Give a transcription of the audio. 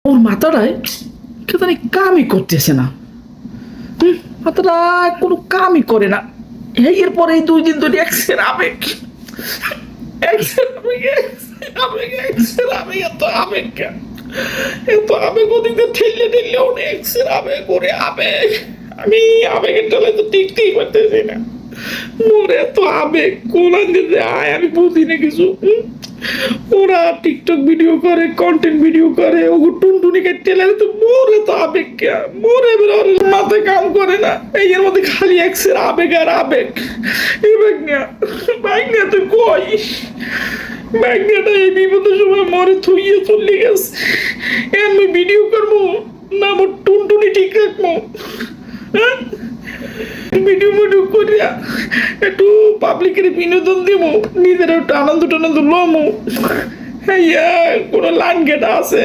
ওর মাথাটায় কে জানি কামই করতেছে না। মাথাটা কোনো কামই করে না। এরপরে এই 2 দিন ধরে এক্সের আবেগ, এক্সের আবেগ, এক্সের আবেগ, এক্সের আবেগ, এত আবেগ কেন? এত আবেগ ওদিকে ঠেললে ঠেললে ওর এক্সের আবেগ, ওরে আবেগ। আমি আবেগের তলায় তো টিকতেই পারতেছি না। মোর এত আবেগ কোন আনতে আয় আমি বুঝি না কিছু। ওরা টিকটক ভিডিও করে, কন্টেন্ট ভিডিও করে, ওগো টুনটুনি কেটে লাগে, তো মোর এত আবেগ কে? মোরে ওর মাথায় কাম করে না। এই এর মধ্যে খালি এক্সের আবেগ আর আবেগ। এবেগ না বাইক না তুই কই? বাইক নিয়েটা এই বিপদের সময় মরে থুইয়ে চলে গেছে। আমি ভিডিও করবো না মোর টুনটুনি ঠিক রাখবো? হ্যাঁ, ভিডিও ভিডিও করিয়া একটু পাবলিকের বিনোদন দিব, নিজের একটু আনন্দ টানন্দ লমু। হ্যাঁ, কোনো লাইন গেটা আছে